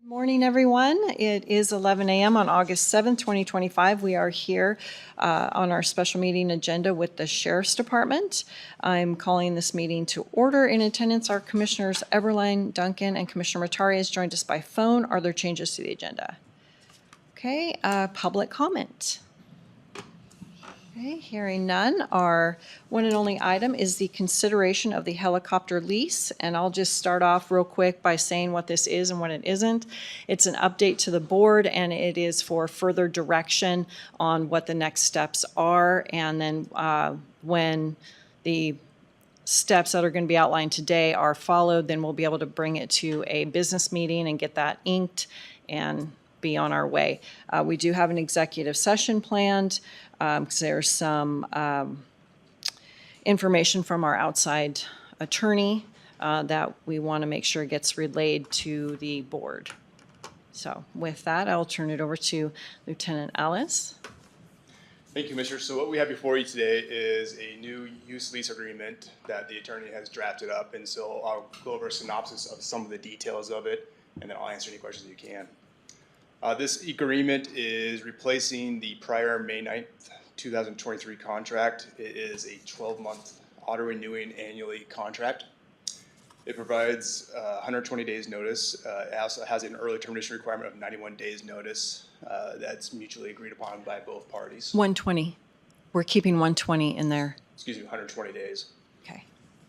Morning, everyone. It is 11 a.m. on August 7th, 2025. We are here on our special meeting agenda with the Sheriff's Department. I'm calling this meeting to order. In attendance are Commissioners Eberlein, Duncan, and Commissioner Matari has joined us by phone. Are there changes to the agenda? Okay, public comment. Okay, hearing none, our one and only item is the consideration of the helicopter lease. And I'll just start off real quick by saying what this is and what it isn't. It's an update to the board, and it is for further direction on what the next steps are. And then when the steps that are going to be outlined today are followed, then we'll be able to bring it to a business meeting and get that inked and be on our way. We do have an executive session planned because there's some information from our outside attorney that we want to make sure gets relayed to the board. So with that, I'll turn it over to Lieutenant Ellis. Thank you, Commissioner. So what we have before you today is a new use lease agreement that the attorney has drafted up. And so I'll go over a synopsis of some of the details of it, and then I'll answer any questions you can. This agreement is replacing the prior May 9th, 2023 contract. It is a 12-month auto-renewing annually contract. It provides 120 days notice. It also has an early termination requirement of 91 days notice that's mutually agreed upon by both parties. 120. We're keeping 120 in there. Excuse me, 120 days. Okay.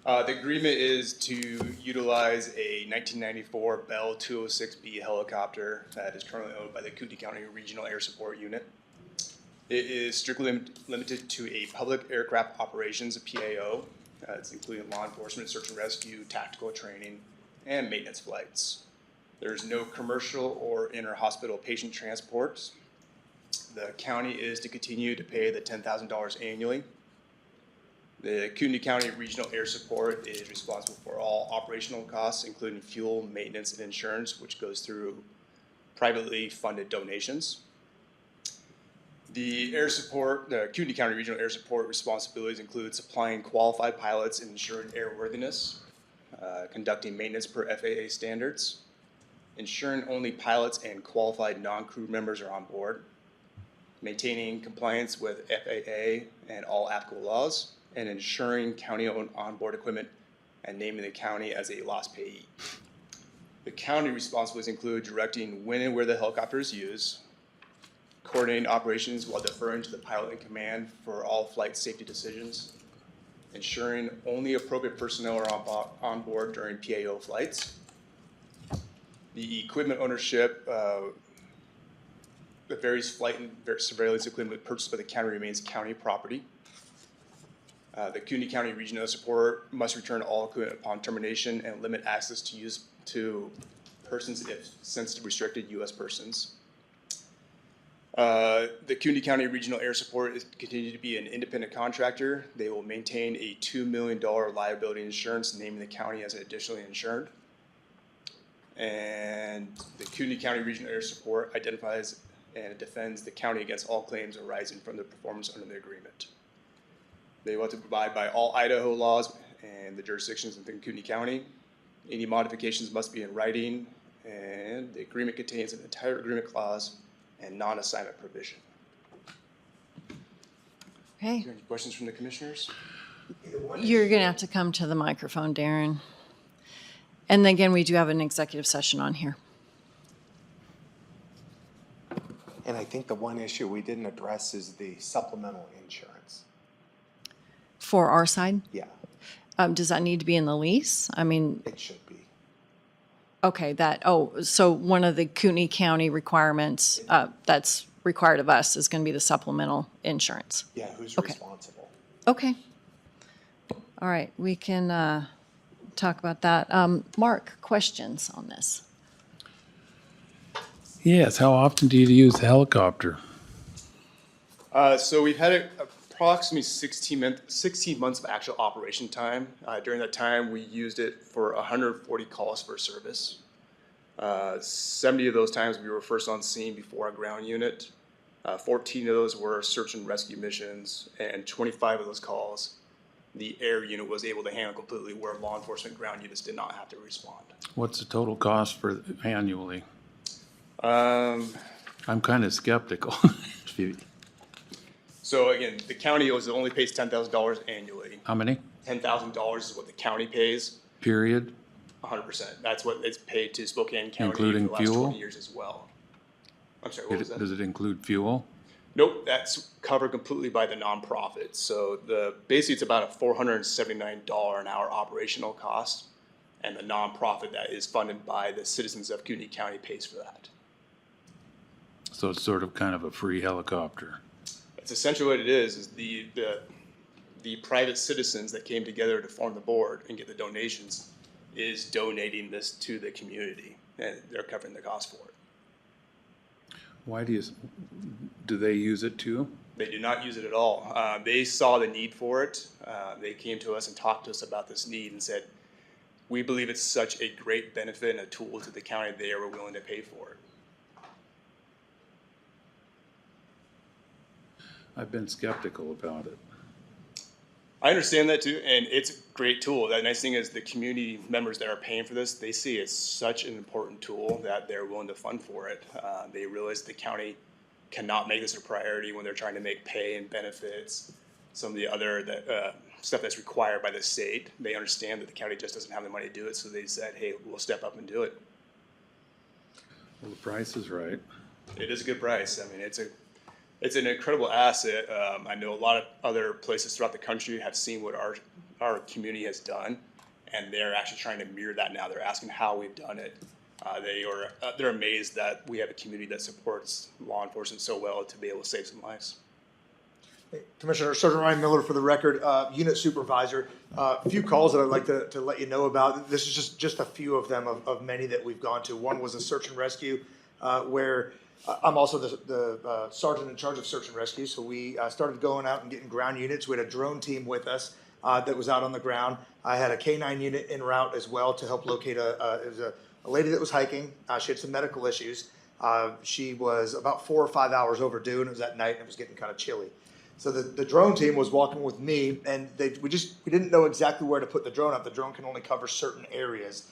The agreement is to utilize a 1994 Bell 206B helicopter that is currently owned by the Kootenai County Regional Air Support Unit. It is strictly limited to a public aircraft operations, a PAO. It's including law enforcement, search and rescue, tactical training, and maintenance flights. There's no commercial or inter-hospital patient transports. The county is to continue to pay the $10,000 annually. The Kootenai County Regional Air Support is responsible for all operational costs, including fuel, maintenance, and insurance, which goes through privately funded donations. The Kootenai County Regional Air Support responsibilities include supplying qualified pilots and ensuring airworthiness, conducting maintenance per FAA standards, ensuring only pilots and qualified non-crew members are on board, maintaining compliance with FAA and all applicable laws, and ensuring county-owned onboard equipment and naming the county as a loss payee. The county responsibilities include directing when and where the helicopter is used, coordinating operations while deferring to the pilot in command for all flight safety decisions, ensuring only appropriate personnel are on board during PAO flights. The equipment ownership, the various flight and surveillance equipment purchased by the county remains county property. The Kootenai County Regional Air Support must return all equipment upon termination and limit access to use to persons if sensitive restricted U.S. persons. The Kootenai County Regional Air Support is continued to be an independent contractor. They will maintain a $2 million liability insurance, naming the county as additionally insured. And the Kootenai County Regional Air Support identifies and defends the county against all claims arising from the performance under the agreement. They want to abide by all Idaho laws and the jurisdictions within Kootenai County. Any modifications must be in writing, and the agreement contains an entire agreement clause and non-assignment provision. Okay. Are there any questions from the commissioners? You're going to have to come to the microphone, Darren. And again, we do have an executive session on here. And I think the one issue we didn't address is the supplemental insurance. For our side? Yeah, Does that need to be in the lease? I mean, it should be. okay, so one of the Kootenai County requirements that's required of us is going to be the supplemental insurance. Yeah, who's Okay. responsible? Okay. All right, we can talk about that. Mark, questions on this? Yes, how often do you use the helicopter? So we've had approximately 16 months of actual operation time. During that time, we used it for 140 calls for service. 70 of those times we were first on scene before a ground unit. 14 of those were search and rescue missions, and 25 of those calls the air unit was able to handle completely, where law enforcement ground units did not have to respond. What's the total cost for annually? I'm kind of skeptical. If you- So again, the county only pays $10,000 annually. How many? $10,000 is what the county pays, Period? 100%. That's what it's paid to Spokane County for Including the last fuel? 20 years as well. I'm sorry, what was that? Does it include fuel? Nope, that's covered completely by the nonprofit. So basically it's about a $479 an hour operational cost, and the nonprofit that is funded by the citizens of Kootenai County pays for that. So it's sort of kind of a free helicopter. That's essentially what it is the private citizens that came together to form the board and get the donations is donating this to the community, and they're covering the cost for it. Why do they use it too? They do not use it at all. They saw the need for it. They came to us and talked to us about this need and said, we believe it's such a great benefit and a tool to the county, they are willing to pay for it. I've been skeptical about it. I understand that too, and it's a great tool. The nice thing is the community members that are paying for this, they see it's such an important tool that they're willing to fund for it. They realize the county cannot make this a priority when they're trying to make pay and benefits, some of the other stuff that's required by the state. They understand that the county just doesn't have the money to do it, so they said, hey, we'll step up and do it. Well, the price is right. It is a good price. I mean, it's an incredible asset. I know a lot of other places throughout the country have seen what our community has done, and they're actually trying to mirror that now. They're asking how we've done it. They're amazed that we have a community that supports law enforcement so well to be able to save some lives. Commissioner Sergeant Ryan Miller for the record, unit supervisor. A few calls that I'd like to let you know about. This is just a few of them of many that we've gone to. One was a search and rescue where I'm also the sergeant in charge of search and rescue. So we started going out and getting ground units. We had a drone team with us that was out on the ground. I had a K9 unit en route as well to help locate it was a lady that was hiking. She had some medical issues. She was about 4 or 5 hours overdue, and it was at night and it was getting kind of chilly. So the drone team was walking with me, and we didn't know exactly where to put the drone up. The drone can only cover certain areas.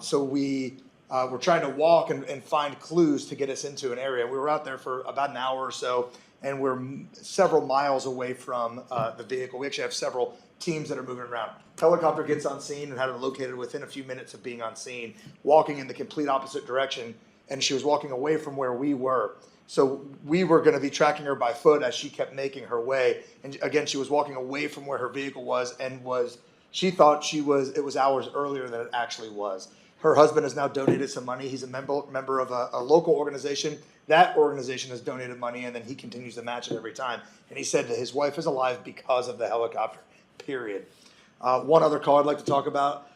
So we were trying to walk and find clues to get us into an area. We were out there for about an hour or so, and we're several miles away from the vehicle. We actually have several teams that are moving around. Helicopter gets on scene and had it located within a few minutes of being on scene, walking in the complete opposite direction, and she was walking away from where we were. So we were going to be tracking her by foot as she kept making her way. And again, she was walking away from where her vehicle was she thought it was hours earlier than it actually was. Her husband has now donated some money. He's a member of a local organization. That organization has donated money, and then he continues to match it every time. And he said that his wife is alive because of the helicopter, period. One other call I'd like to talk about.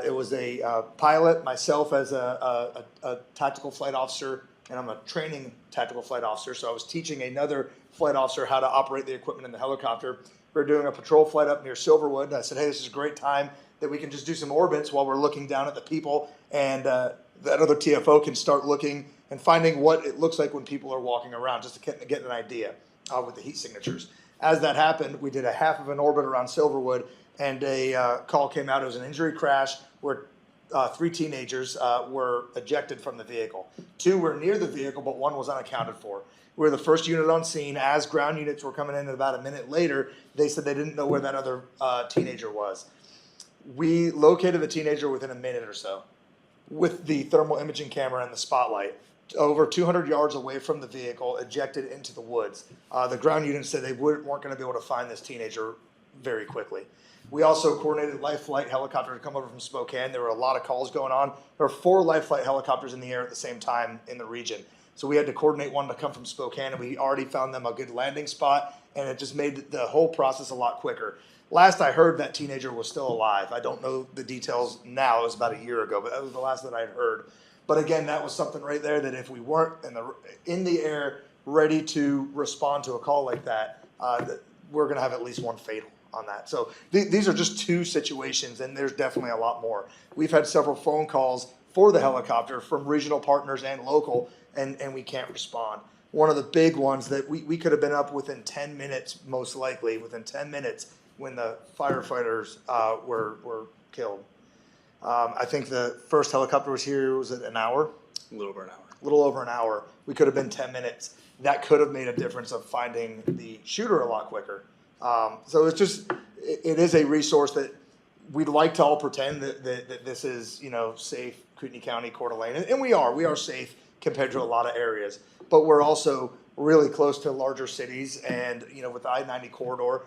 It was a pilot, myself as a tactical flight officer, and I'm a training tactical flight officer, so I was teaching another flight officer how to operate the equipment in the helicopter. We were doing a patrol flight up near Silverwood. I said, hey, this is a great time that we can just do some orbits while we're looking down at the people, and that other TFO can start looking and finding what it looks like when people are walking around, just to get an idea with the heat signatures. As that happened, we did a half of an orbit around Silverwood, and a call came out. It was an injury crash where 3 teenagers were ejected from the vehicle. 2 were near the vehicle, but 1 was unaccounted for. We were the first unit on scene. As ground units were coming in about a minute later, they said they didn't know where that other teenager was. We located the teenager within a minute or so with the thermal imaging camera and the spotlight. Over 200 yards away from the vehicle, ejected into the woods. The ground unit said they weren't going to be able to find this teenager very quickly. We also coordinated life flight helicopter to come over from Spokane. There were a lot of calls going on. There were 4 life flight helicopters in the air at the same time in the region. So we had to coordinate one to come from Spokane, and we already found them a good landing spot, and it just made the whole process a lot quicker. Last I heard, that teenager was still alive. I don't know the details now. It was about a year ago, but that was the last that I had heard. But again, that was something right there that if we weren't in the air ready to respond to a call like that, we're going to have at least 1 fatal on that. So these are just 2 situations, and there's definitely a lot more. We've had several phone calls for the helicopter from regional partners and local, and we can't respond. One of the big ones that we could have been up within 10 minutes, most likely, within 10 minutes when the firefighters were killed. I think the first helicopter was here, was it an hour? A little over an hour. a little over an hour. We could have been 10 minutes. That could have made a difference of finding the shooter a lot quicker. So it's just, it is a resource that we'd like to all pretend that this is, safe Kootenai County, Coeur d'Alene. And we are safe compared to a lot of areas. But we're also really close to larger cities, and with the I-90 corridor,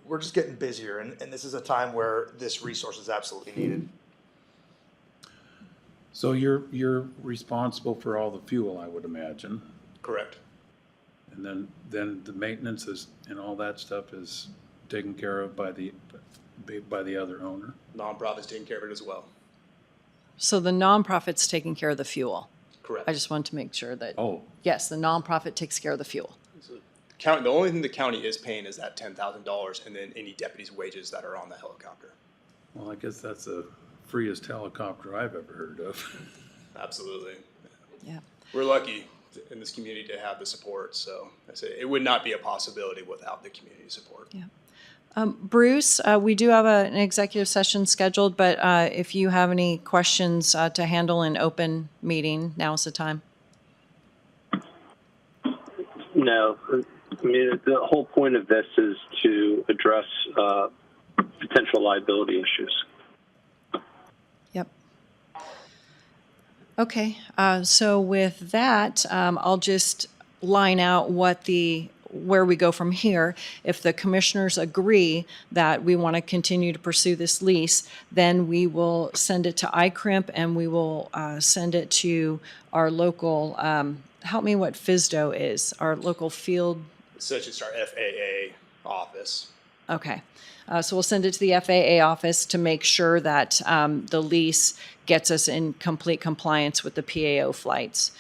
we're just getting busier, and this is a time where this resource is absolutely needed. So you're responsible for all the fuel, I would imagine, Correct. and then the maintenance is and all that stuff is taken care of by the other owner. Nonprofit's taking care of it as well. So the nonprofit's taking care of the fuel. Correct. I just want to make sure that, Oh, yes, the nonprofit takes care of the fuel. The only thing the county is paying is that $10,000 and then any deputies' wages that are on the helicopter. well, I guess that's the freest helicopter I've ever heard of. Absolutely. Yeah. We're lucky in this community to have the support, so I say it would not be a possibility without the community support. Yeah. Bruce, we do have an executive session scheduled, but if you have any questions to handle in open meeting, now's the time. No, I mean, the whole point of this is to address potential liability issues. Yep. Okay, so with that, I'll just line out where we go from here. If the commissioners agree that we want to continue to pursue this lease, then we will send it to ICRIMP and we will send it to our local, help me what FSDO is, our local field. So it's just our FAA office. Okay. So we'll send it to the FAA office to make sure that the lease gets us in complete compliance with the PAO flights.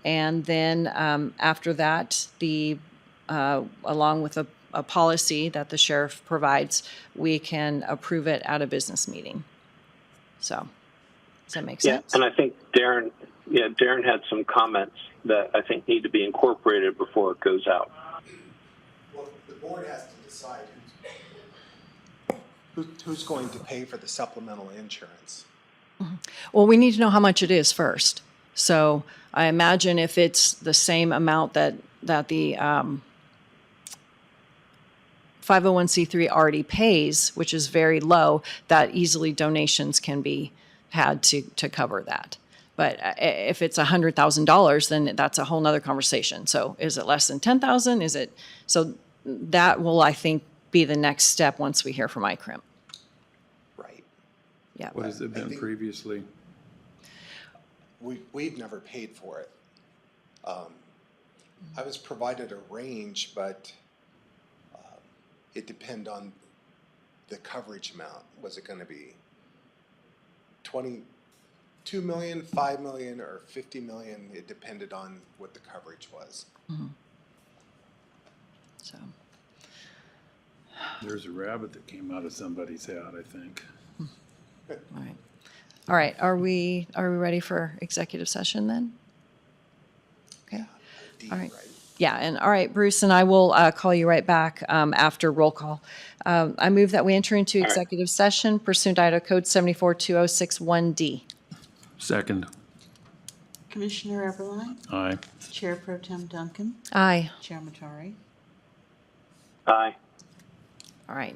And then after that, along with a policy that the sheriff provides, we can approve it at a business meeting. So does that make sense? Yeah, and I think Darren had some comments that I think need to be incorporated before it goes out. Well, the board has to decide who's going to pay for the supplemental insurance. Well, we need to know how much it is first. So I imagine if it's the same amount that the 501c3 already pays, which is very low, that easily donations can be had to cover that. But if it's $100,000, then that's a whole nother conversation. So is it less than 10,000? Is it, so that will, I think, be the next step once we hear from ICRIMP. Right. Yeah. What has it been think- previously? We've never paid for it. I was provided a range, but it depended on the coverage amount. Was it going to be 22 million, 5 million, or 50 million? It depended on what the coverage was. So, There's a rabbit that came out of somebody's hat, I think. all right. All right. Are we ready for executive session then? Okay. D, All right. right? Yeah, and all right, Bruce, and I will call you right back after roll call. I move that we enter into executive session pursuant to Idaho Code 742061D. Second. Commissioner Eberline, Aye. Chair Pro Tem Duncan, Aye. Chair Matari. Aye. All right.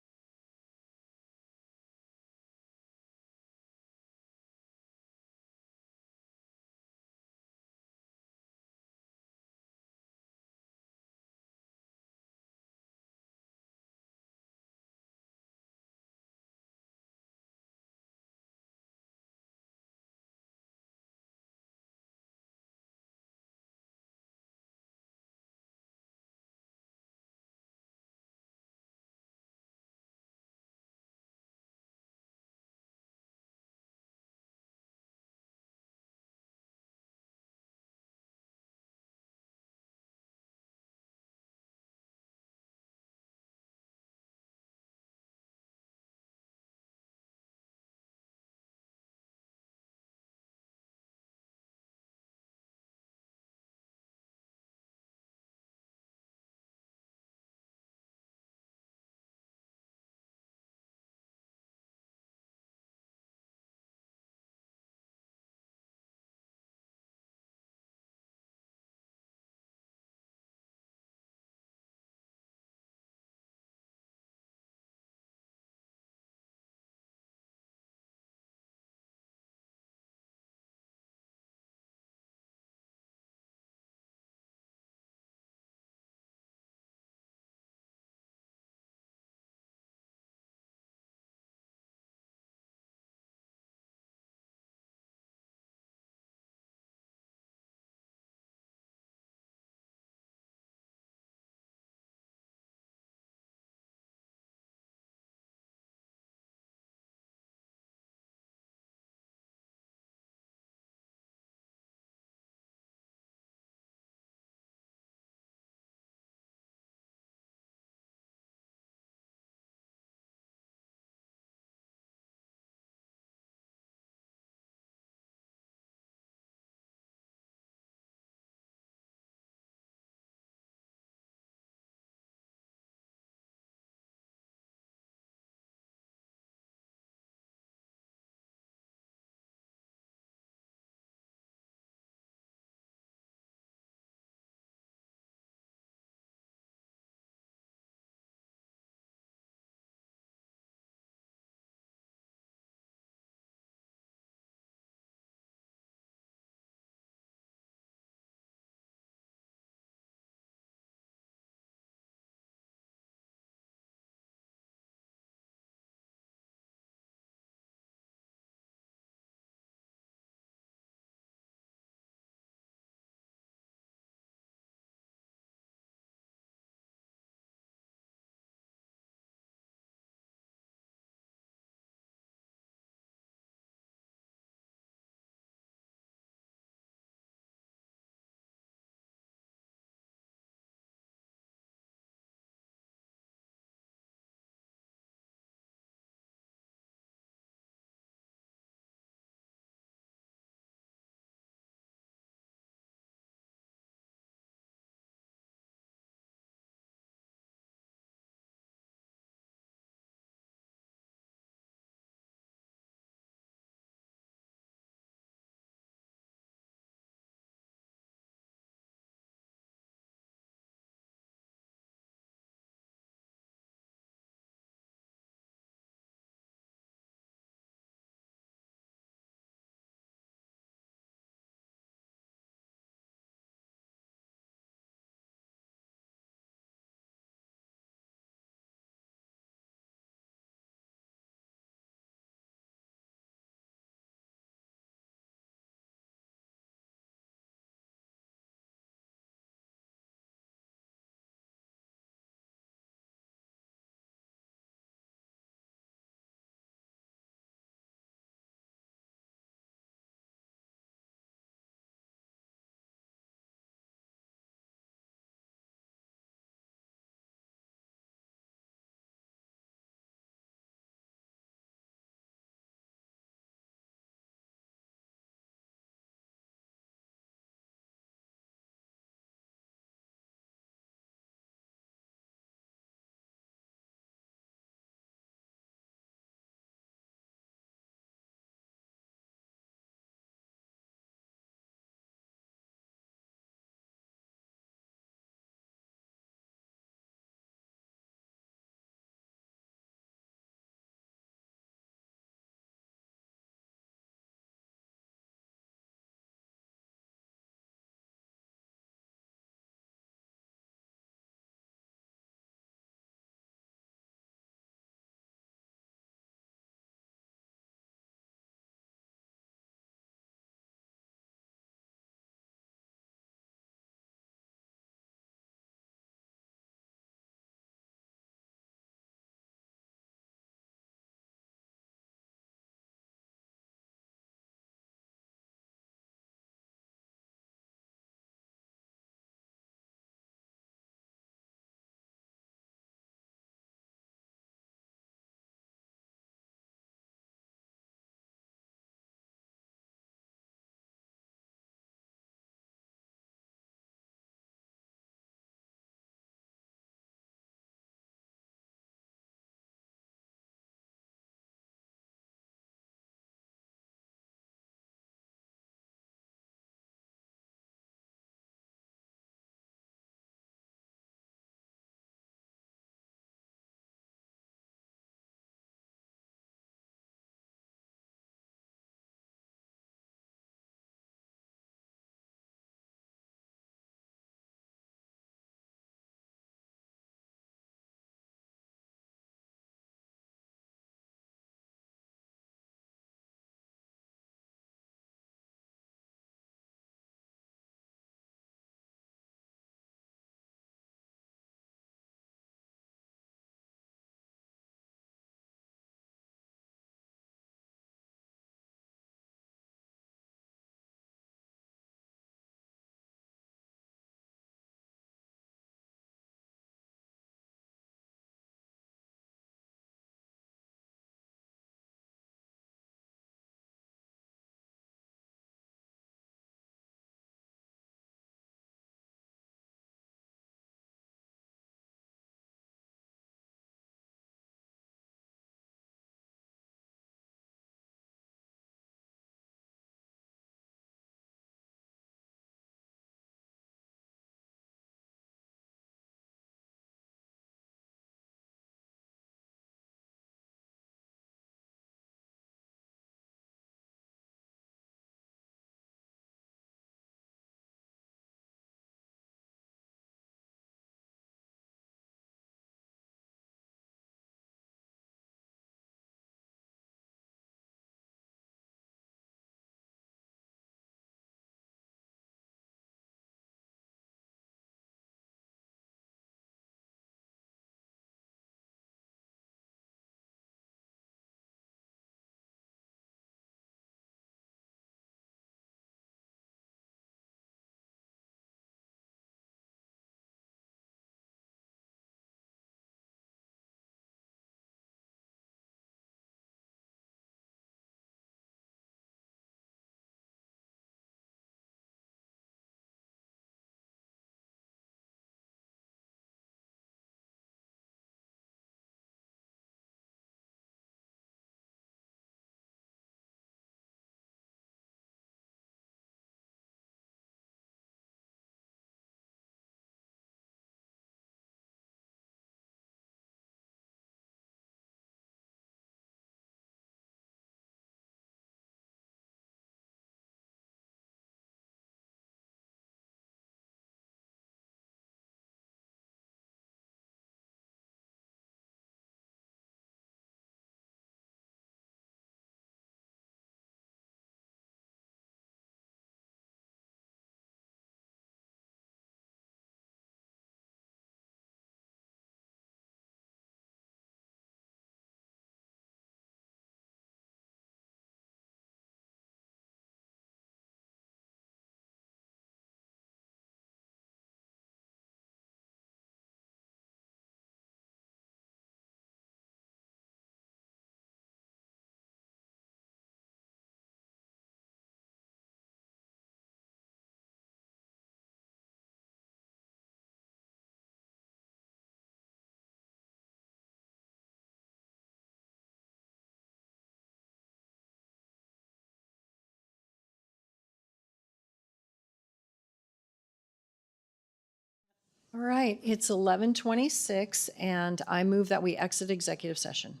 All right, it's 11:26, and I move that we exit executive session.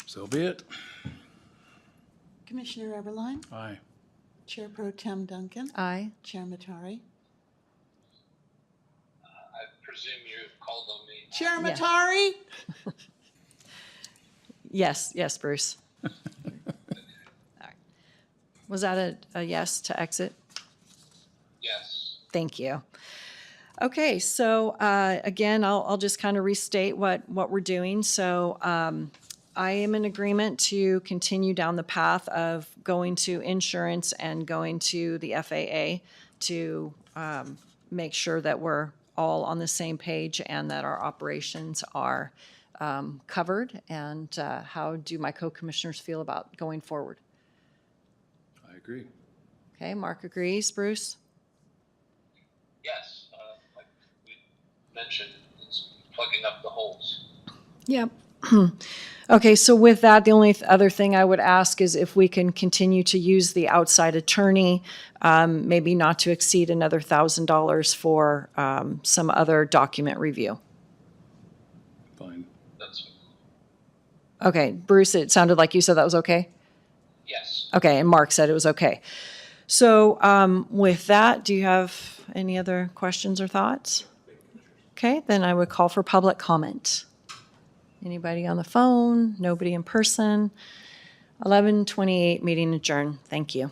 So be it. Commissioner Eberline, Aye. Chair Pro Tem Duncan, Aye. Chair Matari. I presume you called on me. Chair Yeah. Matari? Yes, Bruce. All right. Was that a yes to exit? Yes. Thank you. Okay, so again, I'll just kind of restate what we're doing. So I am in agreement to continue down the path of going to insurance and going to the FAA to make sure that we're all on the same page and that our operations are covered. And how do my co-commissioners feel about going forward? I agree. Okay, Mark agrees. Bruce? Yes. Like we mentioned, it's plugging up the holes. Yep. Okay, so with that, the only other thing I would ask is if we can continue to use the outside attorney, maybe not to exceed another $1,000 for some other document review. Fine. That's Okay, Bruce, it sounded like you said that was okay? yes. Okay, and Mark said it was okay. So with that, do you have any other questions or thoughts? Okay, then I would call for public comment. Anybody on the phone? Nobody in person? 11:28, meeting adjourned. Thank you.